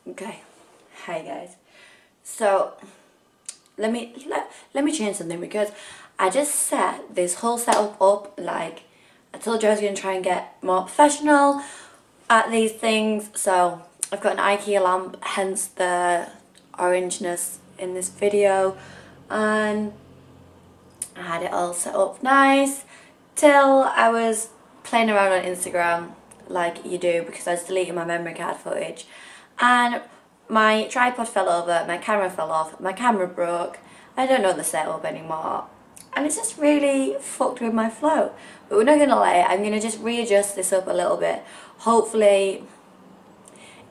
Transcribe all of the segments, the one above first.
Okay, hi guys. So let me change something, because I just set this whole setup up like I told you I was going to try and get more professional at these things. So I've got an IKEA lamp, hence the orangeness in this video, and I had it all set up nice till I was playing around on Instagram like you do, because I was deleting my memory card footage, and my tripod fell over, my camera fell off, my camera broke, I don't know the setup anymore, and it's just really fucked with my flow. But we're not going to lie, I'm going to just readjust this up a little bit. Hopefully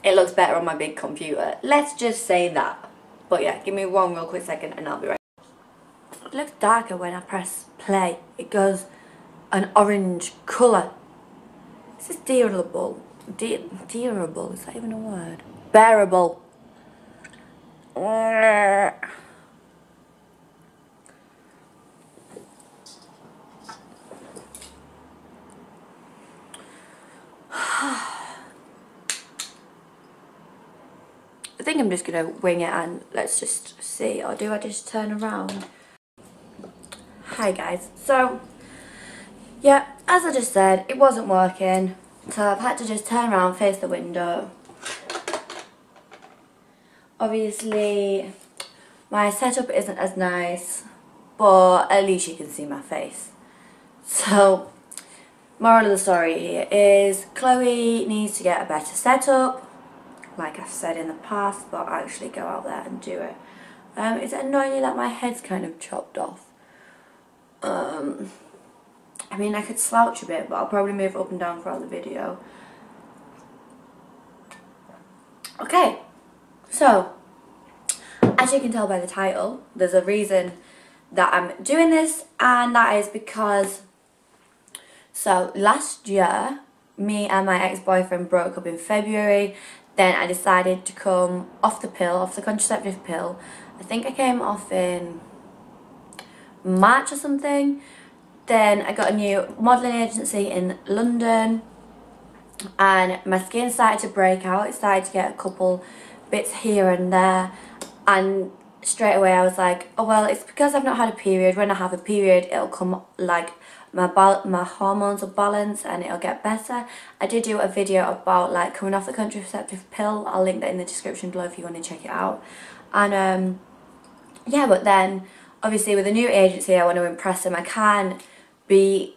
it looks better on my big computer, let's just say that. But yeah, give me one real quick second and I'll be right back. It looks darker when I press play, it goes an orange colour. This is durable. Durable, is that even a word? Bearable. I think I'm just going to wing it and let's just see. Or do I just turn around? Hi guys. So, yeah, as I just said, it wasn't working. So I've had to just turn around, face the window. Obviously, my setup isn't as nice, but at least you can see my face. So, moral of the story here is Chloe needs to get a better setup, like I've said in the past, but actually go out there and do it. Is it annoying that my head's kind of chopped off? I mean, I could slouch a bit, but I'll probably move up and down throughout the video. Okay, so as you can tell by the title, there's a reason that I'm doing this, and that is because, so last year, me and my ex-boyfriend broke up in February. Then I decided to come off the pill, off the contraceptive pill. I think I came off in March or something. Then I got a new modelling agency in London, and my skin started to break out. It started to get a couple bits here and there, and straight away I was like, oh well, it's because I've not had a period. When I have a period, it'll come, like my hormones will balance and it'll get better. I did do a video about like coming off the contraceptive pill. I'll link that in the description below if you want to check it out. And yeah, but then obviously with a new agency, I want to impress them. I can't be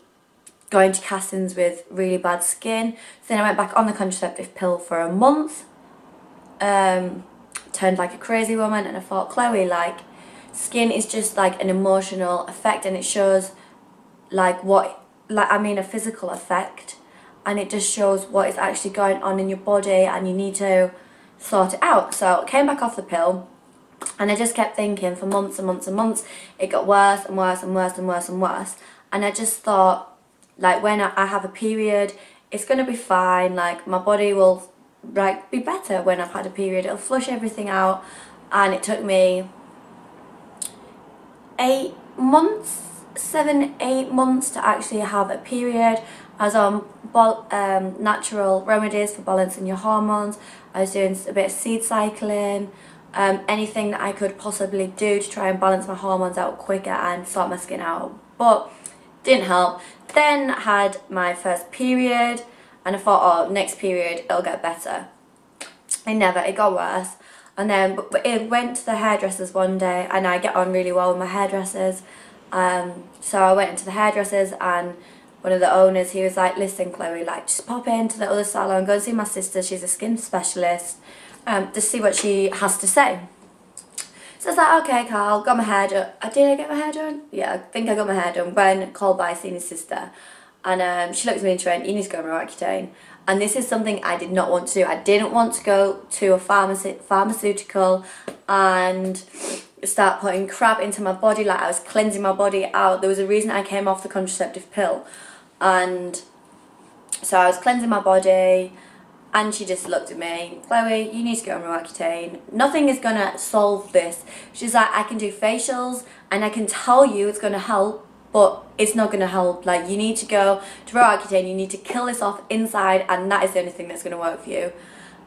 going to castings with really bad skin. So then I went back on the contraceptive pill for a month, turned like a crazy woman, and I thought, Chloe, like, skin is just like an emotional effect, and it shows like what, like, I mean a physical effect, and it just shows what is actually going on in your body, and you need to sort it out. So I came back off the pill, and I just kept thinking for months and months and months, it got worse and worse and worse and worse and worse. And I just thought, like, when I have a period, it's going to be fine. Like, my body will, like, be better when I've had a period. It'll flush everything out. And it took me 8 months, 7, 8 months to actually have a period. I was on natural remedies for balancing your hormones. I was doing a bit of seed cycling. Anything that I could possibly do to try and balance my hormones out quicker and sort my skin out, but didn't help. Then had my first period, and I thought, oh, next period it'll get better. It got worse. And then it went to the hairdressers one day, and I get on really well with my hairdressers. So I went into the hairdressers, and one of the owners, he was like, listen Chloe, like, just pop into the other salon, go and see my sister, she's a skin specialist. Just see what she has to say. So I was like, okay Carl, got my hair done. Did I get my hair done? Yeah, I think I got my hair done when called by seeing his sister. And she looked at me and she went, you need to go on Roaccutane. And this is something I did not want to do. I didn't want to go to a pharmaceutical and start putting crap into my body, like I was cleansing my body out. There was a reason I came off the contraceptive pill. And so I was cleansing my body, and she just looked at me, Chloe, you need to go on Roaccutane. Nothing is going to solve this. She's like, I can do facials and I can tell you it's going to help, but it's not going to help. Like, you need to go to Roaccutane, you need to kill this off inside, and that is the only thing that's going to work for you.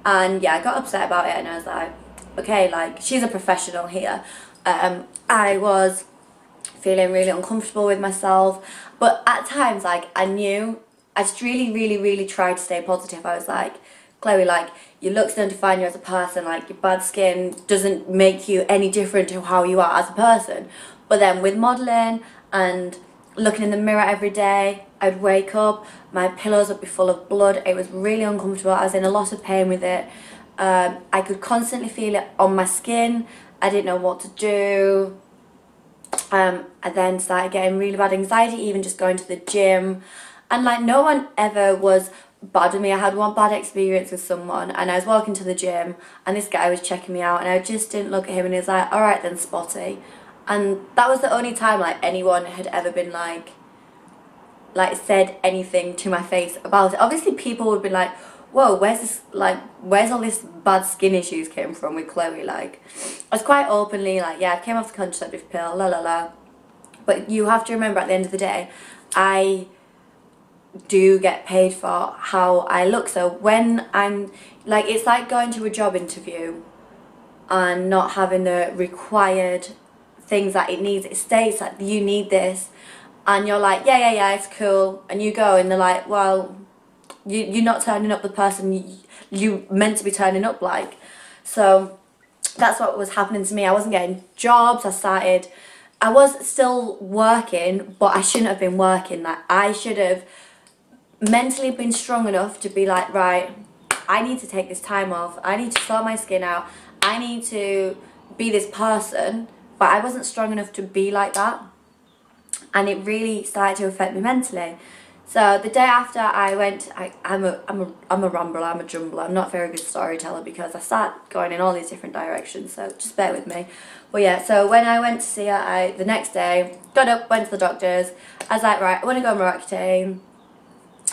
And yeah, I got upset about it, and I was like, okay, like, she's a professional here. I was feeling really uncomfortable with myself, but at times, like, I just really tried to stay positive. I was like, Chloe, like, your looks don't define you as a person, like, your bad skin doesn't make you any different to how you are as a person. But then with modelling and looking in the mirror every day, I'd wake up, my pillows would be full of blood. It was really uncomfortable. I was in a lot of pain with it. I could constantly feel it on my skin. I didn't know what to do. I then started getting really bad anxiety, even just going to the gym. And like, no one ever was bad with me. I had one bad experience with someone, and I was walking to the gym and this guy was checking me out, and I just didn't look at him, and he was like, alright then, spotty. And that was the only time like anyone had ever been like said anything to my face about it. Obviously people would be like, whoa, where's all this bad skin issues came from with Chloe? Like, I was quite openly like, yeah, I came off the contraceptive pill, la la la. But you have to remember, at the end of the day, I do get paid for how I look. So when I'm like, it's like going to a job interview and not having the required things that it needs. It states that you need this, and you're like, yeah, it's cool, and you go and they're like, well, you're not turning up the person you meant to be turning up like. So that's what was happening to me. I wasn't getting jobs. I was still working, but I shouldn't have been working. Like, I should have mentally been strong enough to be like, right, I need to take this time off, I need to sort my skin out, I need to be this person. But I wasn't strong enough to be like that, and it really started to affect me mentally. So the day after I went, I'm a rambler, I'm a jumbler, I'm not a very good storyteller because I start going in all these different directions, so just bear with me. But yeah, so when I went to see her, the next day, got up, went to the doctors, I was like, right, I want to go on Roaccutane.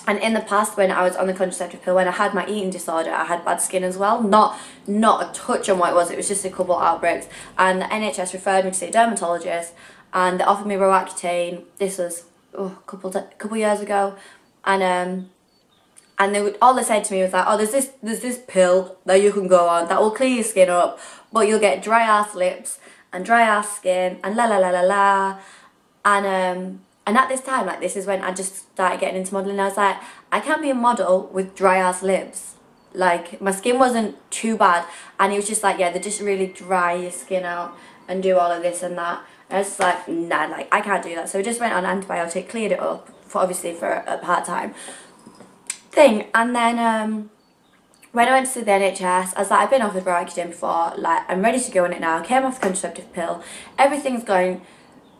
And in the past, when I was on the contraceptive pill, when I had my eating disorder, I had bad skin as well. Not a touch on what it was just a couple outbreaks. And the NHS referred me to see a dermatologist, and they offered me Roaccutane. This was a couple years ago, and all they said to me was like, oh, there's this pill that you can go on that will clear your skin up, but you'll get dry ass lips and dry ass skin and la la la la la. And at this time, like, this is when I just started getting into modelling. I was like, I can't be a model with dry ass lips. Like, my skin wasn't too bad, and he was just like, yeah, they just really dry your skin out and do all of this and that. And I was just like, nah, like, I can't do that. So I just went on antibiotic, cleared it up, obviously for a part-time thing. And then when I went to see the NHS, I was like, I've been offered Roaccutane before, like, I'm ready to go on it now. I came off the contraceptive pill, everything's going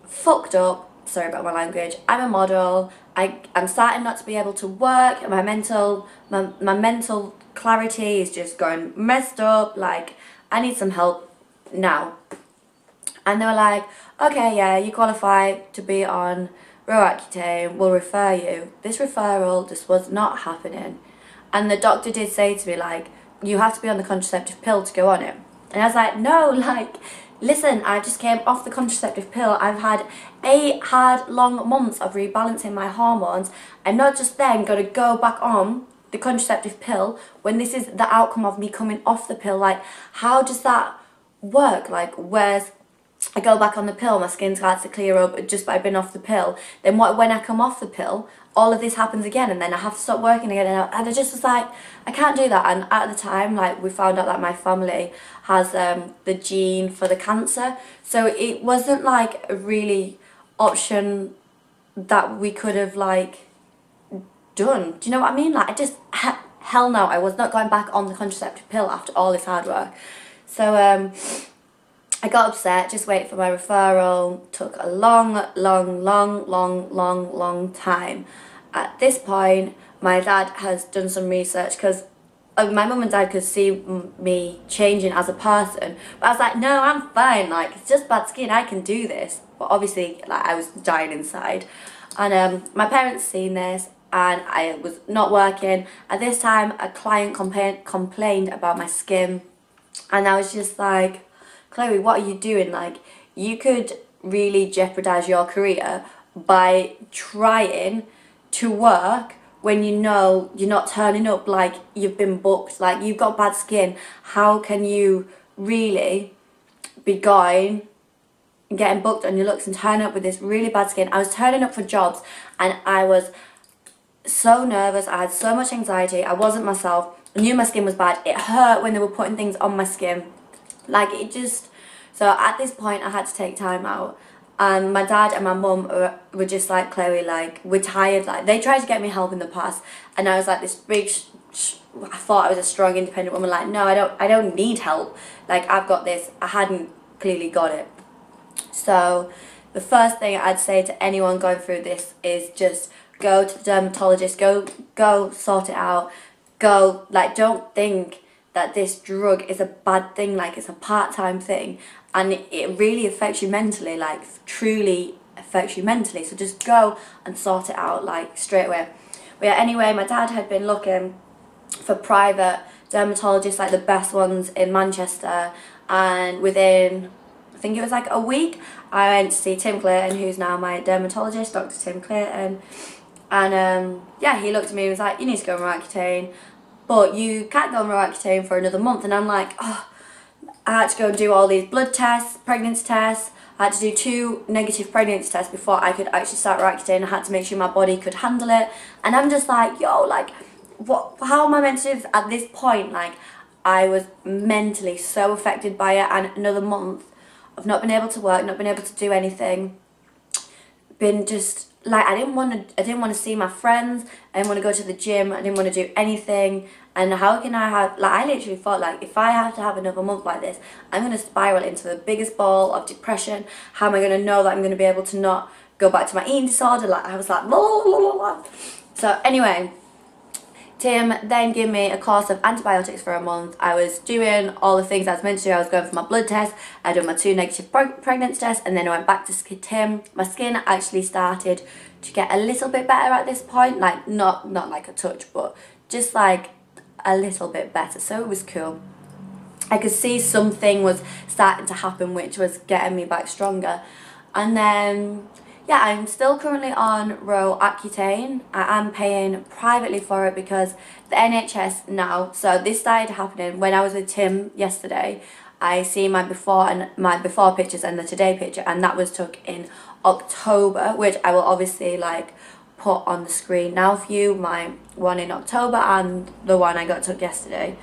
fucked up. Sorry about my language. I'm a model. I'm starting not to be able to work. My mental clarity is just going messed up. Like, I need some help now. And they were like, okay, yeah, you qualify to be on Roaccutane, we'll refer you. This referral just was not happening. And the doctor did say to me, like, you have to be on the contraceptive pill to go on it. And I was like, no, like, listen, I just came off the contraceptive pill. I've had 8 hard, long months of rebalancing my hormones. I'm not just then going to go back on the contraceptive pill when this is the outcome of me coming off the pill. Like, how does that work? Like, where's I go back on the pill, my skin starts to clear up just by being off the pill. Then when I come off the pill, all of this happens again, and then I have to stop working again. And I just was like, I can't do that. And at the time, like, we found out that my family has the gene for the cancer, so it wasn't like a really option that we could have like done. Do you know what I mean? Like, I just hell no, I was not going back on the contraceptive pill after all this hard work. So I got upset, just waited for my referral, took a long time. At this point, my dad has done some research, because my mum and dad could see me changing as a person, but I was like, no, I'm fine, like, it's just bad skin, I can do this. But obviously, like, I was dying inside. And my parents seen this, and I was not working. At this time, a client complained about my skin, and I was just like, Chloe, what are you doing? Like, you could really jeopardize your career by trying to work when you know you're not turning up like you've been booked, like you've got bad skin, how can you really be going and getting booked on your looks and turning up with this really bad skin? I was turning up for jobs and I was so nervous, I had so much anxiety, I wasn't myself, I knew my skin was bad, it hurt when they were putting things on my skin, like it just, so at this point I had to take time out. And my dad and my mum were just like, Chloe, like, we're tired. Like, they tried to get me help in the past, and I was like this big, I thought I was a strong, independent woman. Like, no, I don't need help. Like, I've got this. I hadn't clearly got it. So, the first thing I'd say to anyone going through this is just go to the dermatologist. Go sort it out. Go, like, don't think that this drug is a bad thing. Like, it's a part-time thing. And it really affects you mentally, like truly affects you mentally. So just go and sort it out, like straight away. But yeah, anyway, my dad had been looking for private dermatologists, like the best ones in Manchester. And within, I think it was like a week, I went to see Tim Clayton, who's now my dermatologist, Dr. Tim Clayton. And yeah, he looked at me and was like, you need to go on Roaccutane, but you can't go on Roaccutane for another month. And I'm like, oh, I had to go and do all these blood tests, pregnancy tests. I had to do 2 negative pregnancy tests before I could actually start Roaccutane. I had to make sure my body could handle it. And I'm just like, yo, like, what? How am I meant to do this? At this point, like, I was mentally so affected by it. And another month of not being able to work, not being able to do anything. Been just, like, I didn't want to see my friends. I didn't want to go to the gym. I didn't want to do anything. And how can I have, like, I literally thought, like, if I have to have another month like this, I'm going to spiral into the biggest ball of depression. How am I going to know that I'm going to be able to not go back to my eating disorder? Like, I was like, blah, blah, blah, blah. So anyway, Tim then gave me a course of antibiotics for a month. I was doing all the things I was meant to do. I was going for my blood test. I did my 2 negative pregnancy tests, and then I went back to Tim. My skin actually started to get a little bit better at this point. Like, not like a touch, but just like a little bit better, so it was cool. I could see something was starting to happen which was getting me back stronger. And then yeah, I'm still currently on Roaccutane. I am paying privately for it because the NHS now, so this started happening when I was with Tim yesterday. I see my before pictures and the today picture, and that was took in October, which I will obviously like put on the screen now for you, my one in October and the one I got took yesterday.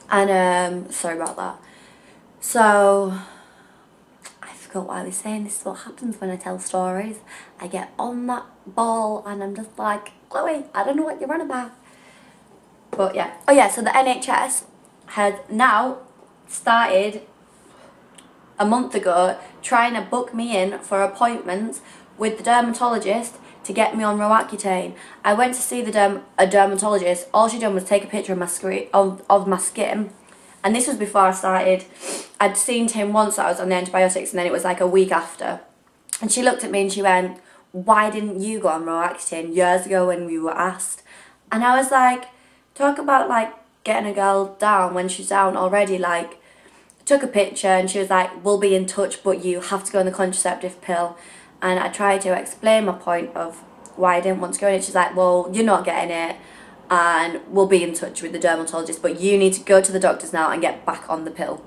And sorry about that. So I forgot what I was saying. This is what happens when I tell stories. I get on that ball and I'm just like, Chloe, I don't know what you're on about. But yeah, oh yeah, so the NHS had now started a month ago trying to book me in for appointments with the dermatologist to get me on Roaccutane. I went to see a dermatologist. All she done was take a picture of my of my skin, and this was before I started. I'd seen Tim once that I was on the antibiotics, and then it was like a week after. And she looked at me and she went, "Why didn't you go on Roaccutane years ago when we were asked?" And I was like, talk about like getting a girl down when she's down already. Like, took a picture and she was like, "We'll be in touch, but you have to go on the contraceptive pill." And I tried to explain my point of why I didn't want to go in it. She's like, "Well, you're not getting it and we'll be in touch with the dermatologist, but you need to go to the doctors now and get back on the pill."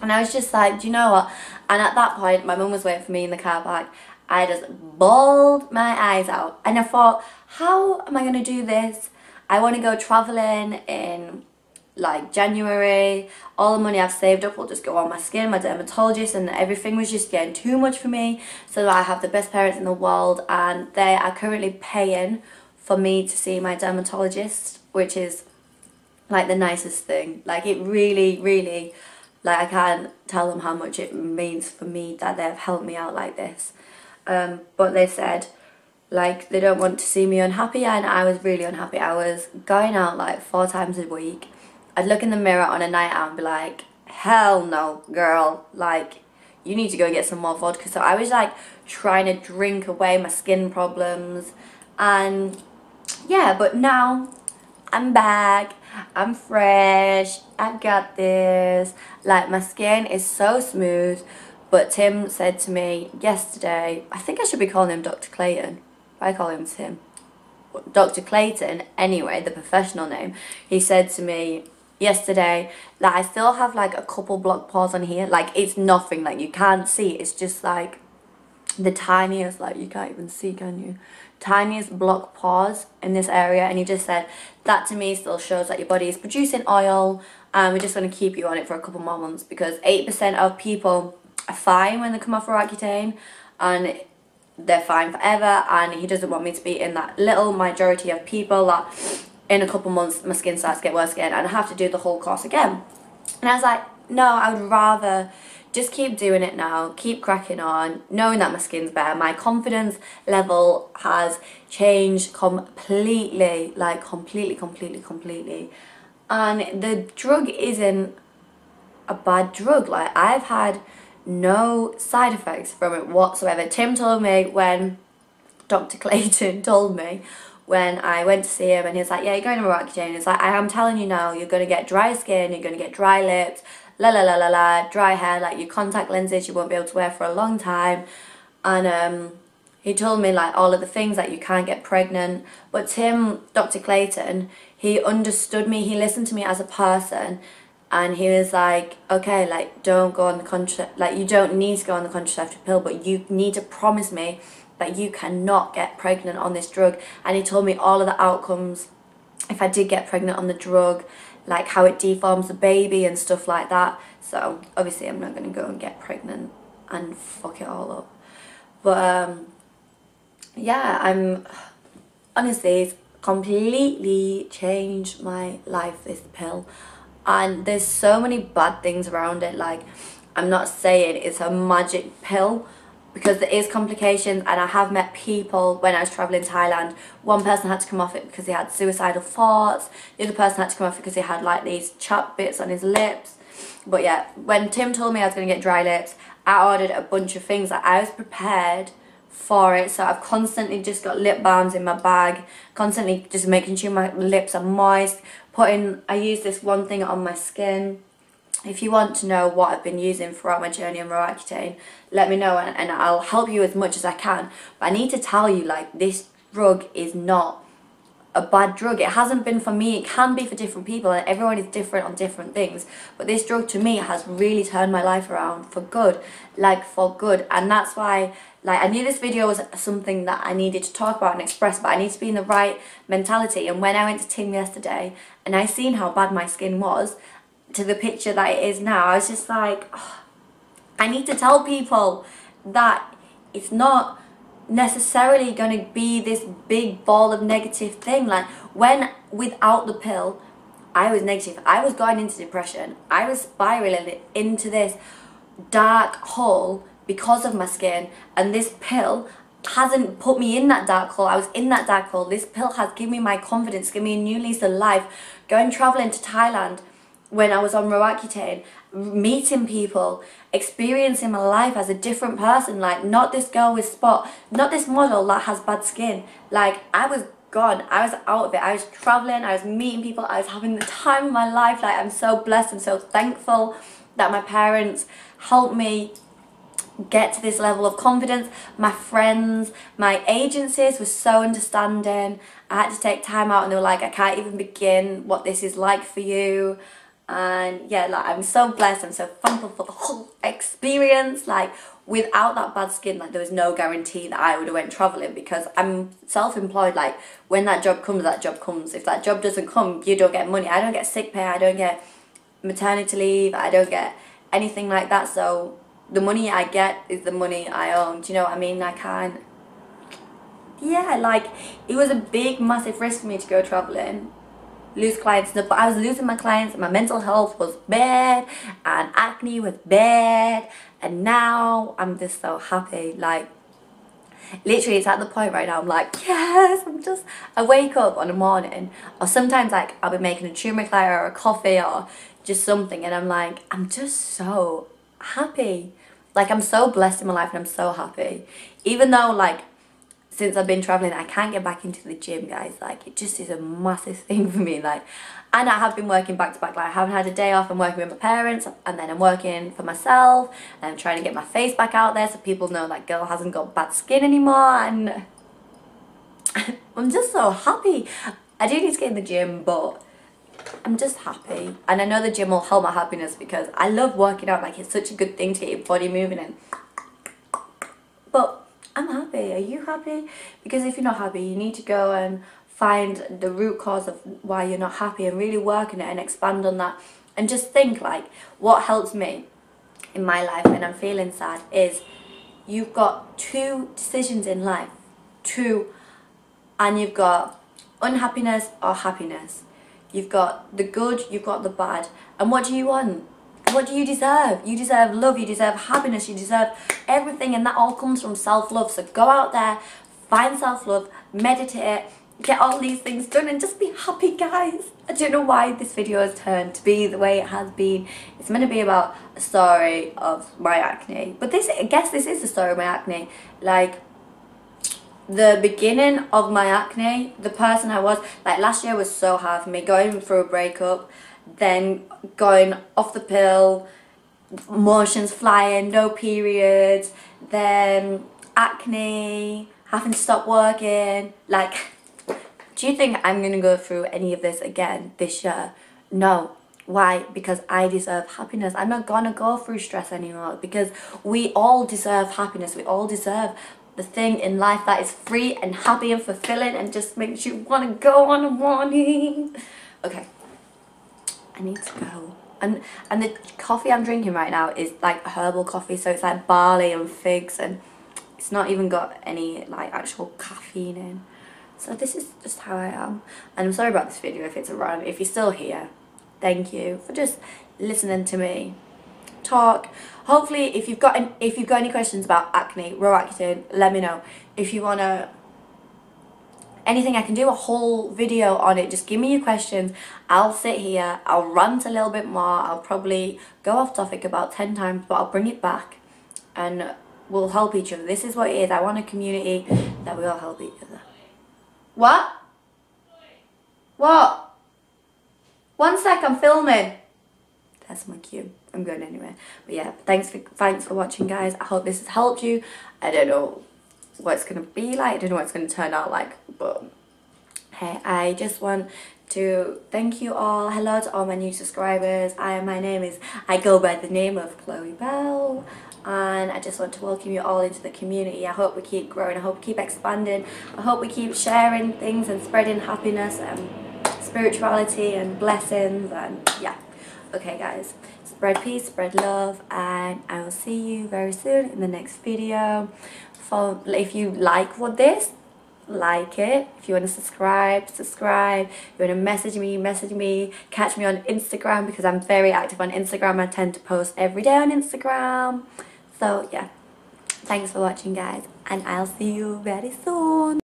And I was just like, do you know what? And at that point, my mum was waiting for me in the car park. I just bawled my eyes out. And I thought, how am I going to do this? I want to go travelling in like January. All the money I've saved up will just go on my skin, my dermatologist, and everything was just getting too much for me. So I have the best parents in the world, and they are currently paying for me to see my dermatologist, which is like the nicest thing. Like, it really, really, like, I can't tell them how much it means for me that they've helped me out like this. But they said, like, they don't want to see me unhappy, and I was really unhappy. I was going out like 4 times a week. I'd look in the mirror on a night out and be like, hell no, girl, like, you need to go get some more vodka. So I was like trying to drink away my skin problems. And yeah, but now I'm back, I'm fresh, I've got this. Like, my skin is so smooth. But Tim said to me yesterday, I think I should be calling him Dr. Clayton. I call him Tim, Dr. Clayton, anyway, the professional name, he said to me yesterday that I still have like a couple block pores on here. Like, it's nothing, like you can't see, it's just like the tiniest, like you can't even see, can you? Tiniest block pores in this area. And he just said that to me still shows that your body is producing oil, and we're just going to keep you on it for a couple more months, because 8% of people are fine when they come off Roaccutane and they're fine forever, and he doesn't want me to be in that little majority of people that in a couple months my skin starts to get worse again and I have to do the whole course again. And I was like, no, I would rather just keep doing it now, keep cracking on, knowing that my skin's better. My confidence level has changed completely, like completely. And the drug isn't a bad drug. Like, I've had no side effects from it whatsoever. Tim told me, when Dr. Clayton told me when I went to see him, and he was like, yeah, you're going to Roaccutane. It's like, I am telling you now, you're going to get dry skin, you're going to get dry lips, dry hair, like your contact lenses you won't be able to wear for a long time. And he told me like all of the things that you can't get pregnant. But Tim, Dr. Clayton, he understood me, he listened to me as a person. And he was like, okay, like, don't go on the like, you don't need to go on the contraceptive pill, but you need to promise me that you cannot get pregnant on this drug. And he told me all of the outcomes if I did get pregnant on the drug, like how it deforms the baby and stuff like that. So obviously I'm not going to go and get pregnant and fuck it all up. But yeah, honestly, it's completely changed my life, this pill. And there's so many bad things around it. Like, I'm not saying it's a magic pill, because there is complications, and I have met people when I was travelling to Thailand. One person had to come off it because he had suicidal thoughts. The other person had to come off it because he had like these chapped bits on his lips. But yeah, when Tim told me I was going to get dry lips, I ordered a bunch of things. That I was prepared for it. So I've constantly just got lip balms in my bag, constantly just making sure my lips are moist. I use this one thing on my skin. If you want to know what I've been using throughout my journey on Roaccutane, let me know, and I'll help you as much as I can. But I need to tell you, like, this drug is not a bad drug. It hasn't been for me. It can be for different people, and everyone is different on different things. But this drug to me has really turned my life around for good, like for good. And that's why, like, I knew this video was something that I needed to talk about and express, but I need to be in the right mentality. And when I went to Tim yesterday and I seen how bad my skin was to the picture that it is now, I was just like, oh, I need to tell people that it's not necessarily going to be this big ball of negative thing. Like, when without the pill I was negative, I was going into depression, I was spiraling into this dark hole because of my skin, and this pill hasn't put me in that dark hole. I was in that dark hole. This pill has given me my confidence, given me a new lease of life. Going traveling to Thailand when I was on Roaccutane, meeting people, experiencing my life as a different person. Like, not this girl with spot, not this model that has bad skin. Like, I was gone, I was out of it. I was traveling, I was meeting people, I was having the time of my life. Like, I'm so blessed, I'm so thankful that my parents helped me get to this level of confidence. My friends, my agencies were so understanding. I had to take time out, and they were like, I can't even begin what this is like for you. And yeah, like, I'm so blessed, I'm so thankful for the whole experience. Like, without that bad skin, like, there was no guarantee that I would have went travelling, because I'm self-employed. Like, when that job comes, that job comes. If that job doesn't come, you don't get money. I don't get sick pay, I don't get maternity leave, I don't get anything like that. So the money I get is the money I own. Do you know what I mean? I can't, yeah, like, it was a big, massive risk for me to go travelling, lose clients, but I was losing my clients, my mental health was bad, and acne was bad, and now I'm just so happy. Like, literally, it's at the point right now, I'm like, yes, I wake up on a morning, or sometimes, like, I'll be making a turmeric latte or a coffee or just something, and I'm like, I'm just so happy. Like, I'm so blessed in my life, and I'm so happy. Even though, like, since I've been traveling, I can't get back into the gym, guys. Like, it just is a massive thing for me. Like, and I have been working back to back. Like, I haven't had a day off. I'm working with my parents, and then I'm working for myself, and I'm trying to get my face back out there so people know that girl hasn't got bad skin anymore. And I'm just so happy. I do need to get in the gym, but I'm just happy. And I know the gym will help my happiness because I love working out. Like, it's such a good thing to get your body moving in. But I'm happy. Are you happy? Because if you're not happy, you need to go and find the root cause of why you're not happy and really work on it and expand on that. And just think, like, what helps me in my life when I'm feeling sad is you've got 2 decisions in life. 2. And you've got unhappiness or happiness. You've got the good, you've got the bad. And what do you want? What do you deserve? You deserve love, you deserve happiness, you deserve everything, and that all comes from self-love. So go out there, find self-love, meditate, get all these things done, and just be happy, guys. I don't know why this video has turned to be the way it has been. It's meant to be about a story of my acne. But I guess this is the story of my acne. Like, the beginning of my acne, the person I was, like, last year was so hard for me, going through a breakup, then going off the pill, motions flying, no periods, then acne, having to stop working. Like, do you think I'm going to go through any of this again this year? No. Why? Because I deserve happiness. I'm not going to go through stress anymore, because we all deserve happiness. We all deserve the thing in life that is free and happy and fulfilling and just makes you want to go on a morning. Okay, I need to go. And the coffee I'm drinking right now is like herbal coffee, so it's like barley and figs, and it's not even got any like actual caffeine in. So this is just how I am. And I'm sorry about this video if it's a run. If you're still here, thank you for just listening to me talk. Hopefully, if you've got any questions about acne, raw acne, let me know. If you wanna anything, I can do a whole video on it. Just give me your questions. I'll sit here, I'll rant a little bit more, I'll probably go off topic about 10 times, but I'll bring it back and we'll help each other. This is what it is. I want a community that we all help each other. What? What? One sec, I'm filming. That's my cue. I'm going anywhere. But yeah, thanks for watching, guys. I hope this has helped you. I don't know what it's gonna be like. I don't know what it's gonna turn out like, but hey, I just want to thank you all. Hello to all my new subscribers. I go by the name of Chloe Bell, and I just want to welcome you all into the community. I hope we keep growing. I hope we keep expanding. I hope we keep sharing things and spreading happiness and spirituality and blessings, and yeah. Okay, guys, spread peace, spread love, and I will see you very soon in the next video. If you like this, like it. If you want to subscribe, subscribe. If you want to message me. Catch me on Instagram, because I'm very active on Instagram. I tend to post every day on Instagram. So yeah, thanks for watching, guys, and I'll see you very soon.